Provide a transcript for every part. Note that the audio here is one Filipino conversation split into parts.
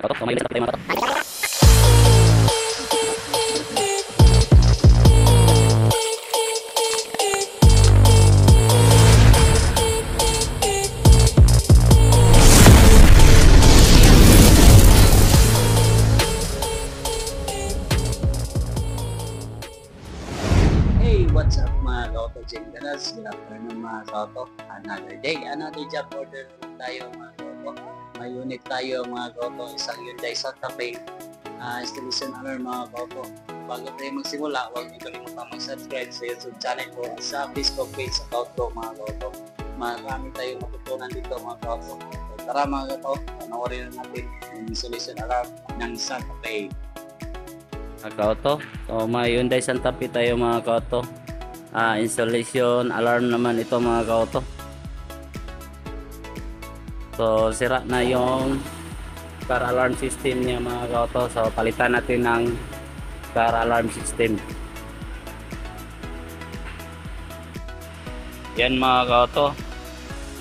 kauto. So, may tayo mga kauto. Hey, what's up mga kauto? Jim Ganas, good afternoon mga kauto. Another day, another job order naman tayo mga kauto. May unit tayo mga kauto, isang Hyundai Santa Fe installation honor mga kauto. Bago tayo magsimula, huwag niyo kalimutan mag-subscribe sa YouTube channel ko at sa Facebook page sa kauto mga kauto. Marami tayong matutunan dito mga kauto. So, tara mga kauto, panoorin na natin yung installation alarm ng Santa Fe. Mga kauto. So, may Hyundai Santa Fe tayo mga kauto. Installation alarm naman ito mga kauto. So, sira na yung car alarm system niya mga kauto. So, palitan natin ng car alarm system. Yan mga kauto.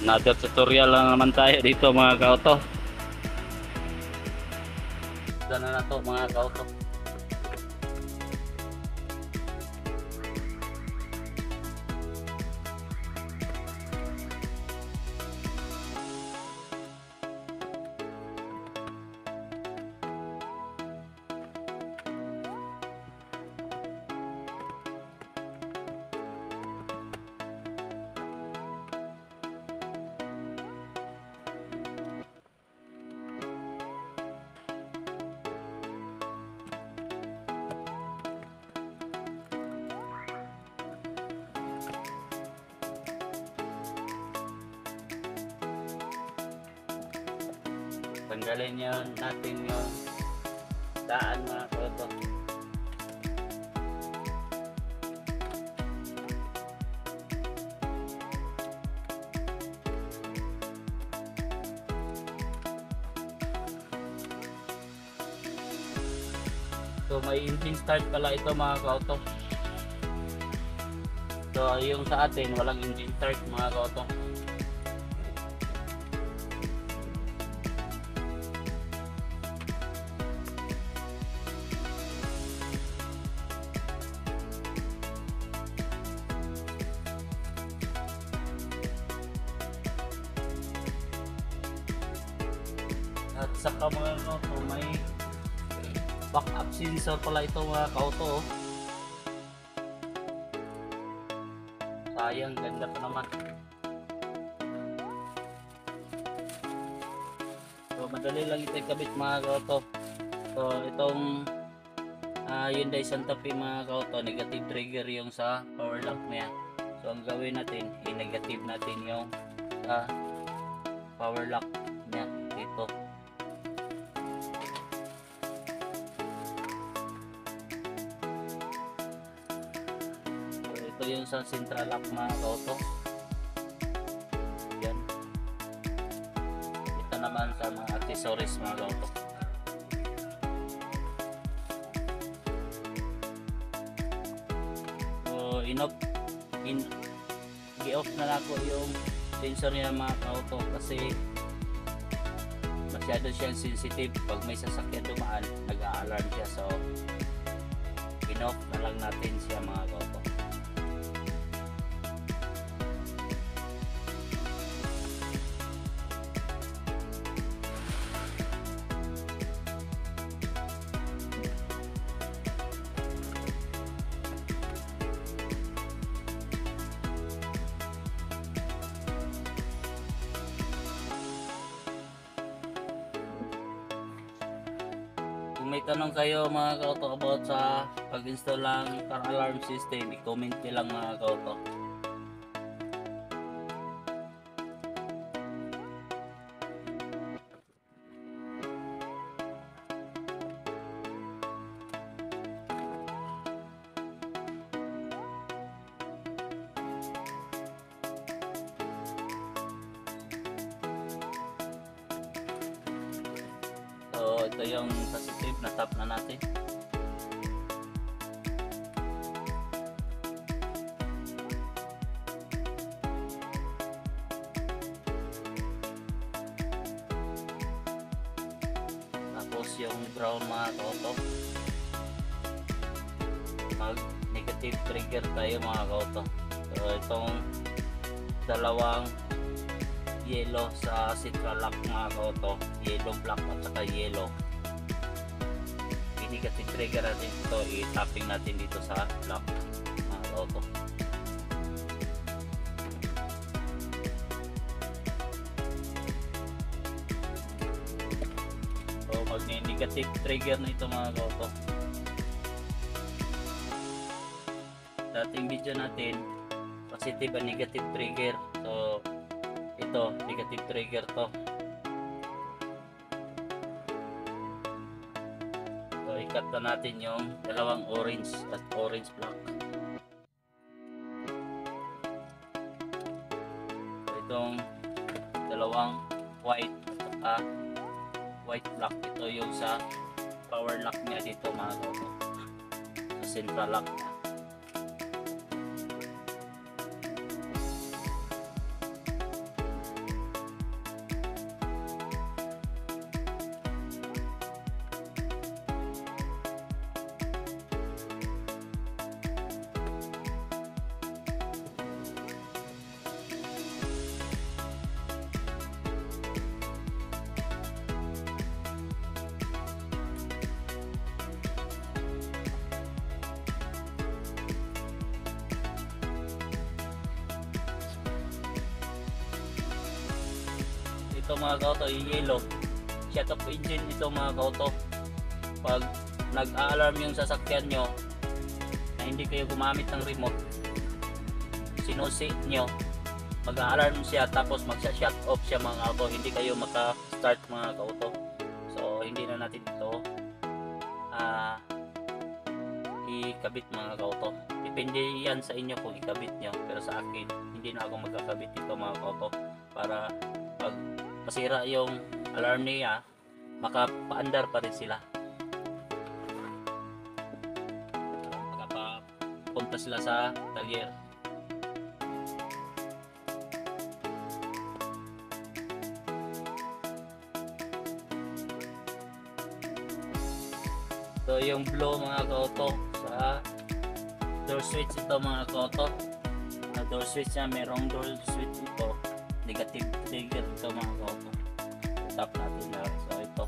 Another tutorial lang naman tayo dito mga kauto. Gana na to mga kauto. Tanggalin yun natin yung daan mga kauto. So may engine start pala ito mga kauto. So yung sa atin walang engine start mga kauto. At saka mga kauto, may backup sensor pala ito mga kauto. Sayang, ganda pa naman. So madali lang ito ikabit mga kauto. So itong Hyundai Santa Fe mga kauto, negative trigger yung sa power lock niya. So ang gawin natin, i-negative natin yung power lock niya dito. Ito yung sa central lock mga kauto. Yan. Ito naman sa mga accessories mga kauto. So i-off na lang ko yung sensor niya mga kauto kasi masyado siyang sensitive. Pag may sasakyan dumaan, nag-a-alarm siya. So in-off na lang natin siya mga kauto. Kung may tanong kayo mga kauto about sa pag-install ng car alarm system, i-comment nyo lang mga kauto. So ito yung positive na tap na natin. Tapos yung brown mga kauto. Mag negative trigger tayo mga kauto. So itong dalawang yellow sa central lock mga kauto, yellow black at saka yellow, negative trigger natin ito, i-tapping natin dito sa lock mga kauto. So mag-negative trigger na ito mga kauto. Dating video natin positive and negative trigger, so ito negative trigger to. So ikat na natin yung dalawang orange at orange black. So itong dalawang white at white black, ito yung sa power lock niya dito mga kauto, sa central lock niya. Ito mga kauto, i-yellow shut off engine ito mga kauto. Pag nag-alarm yung sasakyan nyo na hindi kayo gumamit ng remote, sinusi nyo, mag-alarm siya tapos mag-shut off siya mga kauto, hindi kayo maka-start mga kauto. So hindi na natin ito ikabit mga kauto. Depende yan sa inyo kung ikabit nyo, pero sa akin hindi na ako magkakabit ito mga kauto, para pag masira yung alarm niya, makapaandar pa rin sila, makapapunta sila sa talyer. So yung blue mga kauto sa door switch ito mga kauto, door switch niya, merong door switch ito, negative trigger ito mga kauto. Tap natin na. So ito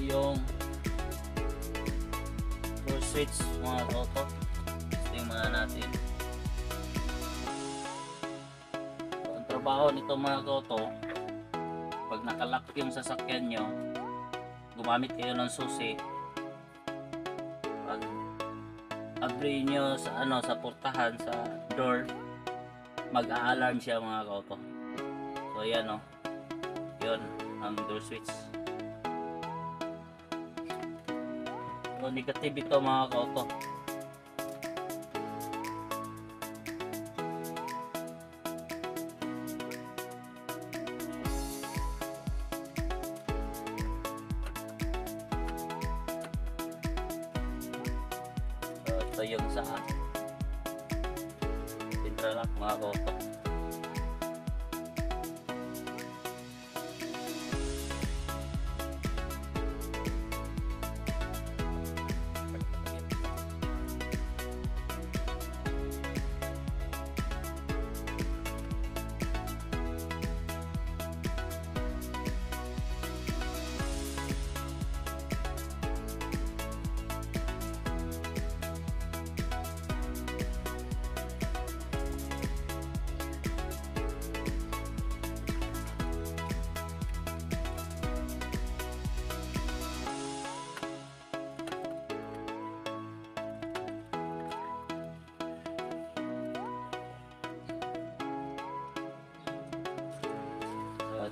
yung door switch mga kauto. Tingnan natin. So, ang trabaho nito mga kauto, pag nakalock yung sasakyan nyo, gumamit kayo ng susi. Pag abri nyo sa sa portahan, sa door, mag-a-alarm siya mga kauto. So ayan yun ang door switch. So negative ito mga kauto. So ito yung sa central lock mga kauto.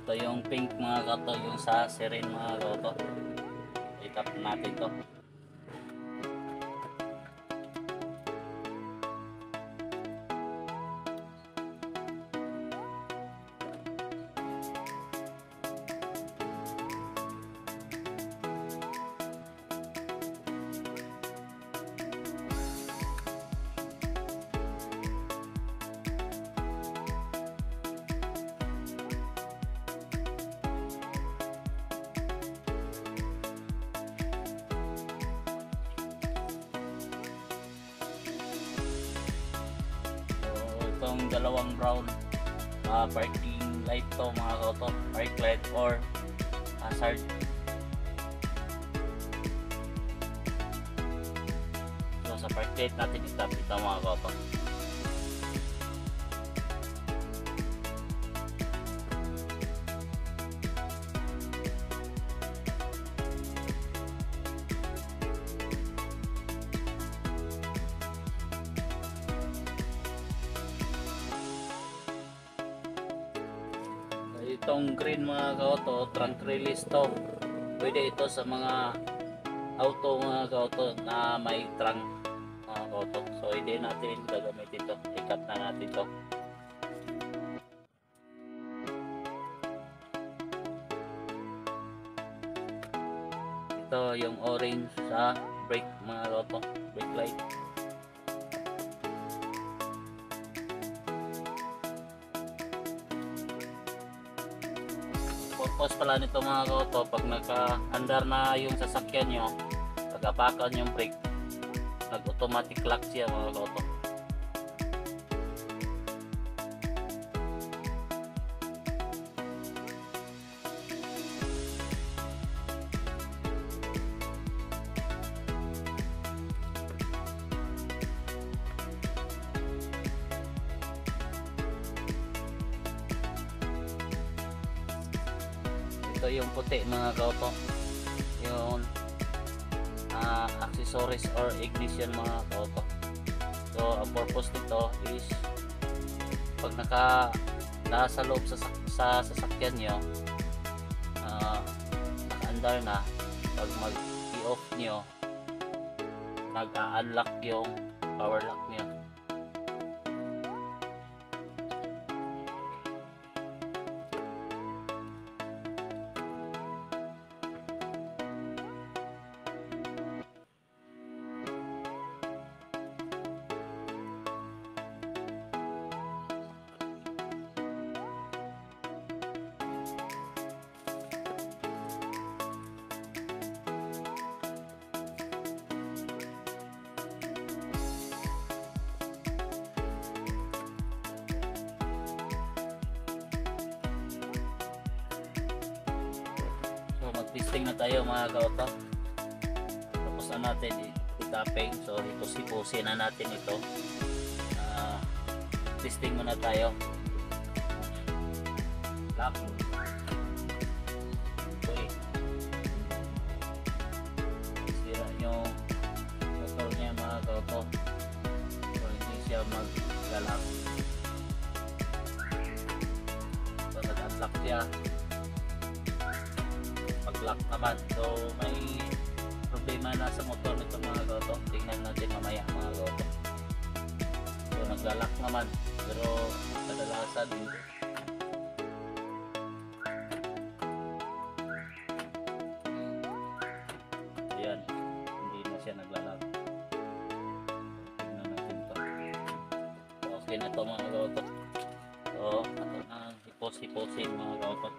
Ito yung pink mga kauto, yung sa siren mga kauto. I-tap natin to. yung dalawang brown parking light to mga kauto, park light or hazard. So sa park light natin itap ito mga kauto. Itong green mga kauto, trunk release to. Pwede ito sa mga auto mga kauto na may trunk mga kauto. So hindi natin gagamit ito. I-cut na natin to. Ito yung orange sa brake mga kauto, brake light. Purpose pala nito mga kauto, pag naka-andar na yung sasakyan nyo, pag-apakan yung brake, nag-automatic lock siya mga kauto. Ito yung puti mga kauto, yung accessories or ignition mga kauto. So ang purpose nito is pag nasa loob sa sasakyan nyo, naka-andar na, pag mag-i-off nyo, nag-unlock yung power lock nyo. Mag-testing na tayo mga kauto. Tapos na natin i-tapping. So ipusin na natin ito. Testing muna tayo. Lock. Okay. Sira yung motor niya mga kauto. So hindi siya mag-lalak. So nag-unlock siya. Lock naman. So may problema na sa motor nito mga kauto. Tingnan natin mamaya mga kauto. So naglalak naman pero kadalasan hindi. Ayan, hindi na siya naglalak. Tingnan natin to. So, okay na to mga kauto. So ito na hipos-hiposin mga kauto.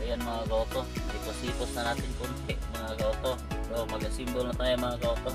Ayan mga kauto, ipos-ipos na natin kunti mga kauto. So mag-assemble na tayo mga kauto.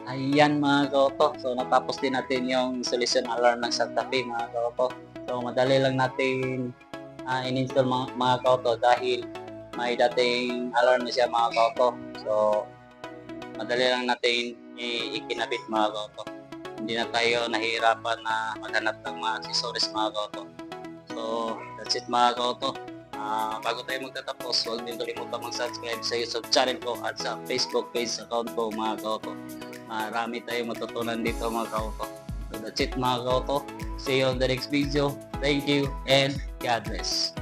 Ayan mga kauto. So natapos din natin yung installation alarm ng Santa Fe mga kauto. So madali lang natin in-install mga kauto dahil may dating alarm na siya mga kauto. So madali lang natin ikinabit mga kauto. Hindi na tayo nahihirapan na maghanap ng mga accessories mga kauto. So that's it mga kauto. Bago tayo magtatapos, huwag din kalimutan mag-subscribe sa YouTube channel ko at sa Facebook page account ko mga kauto. Marami tayong matutunan dito mga kauto. So that's it mga kauto. See you on the next video. Thank you and God bless.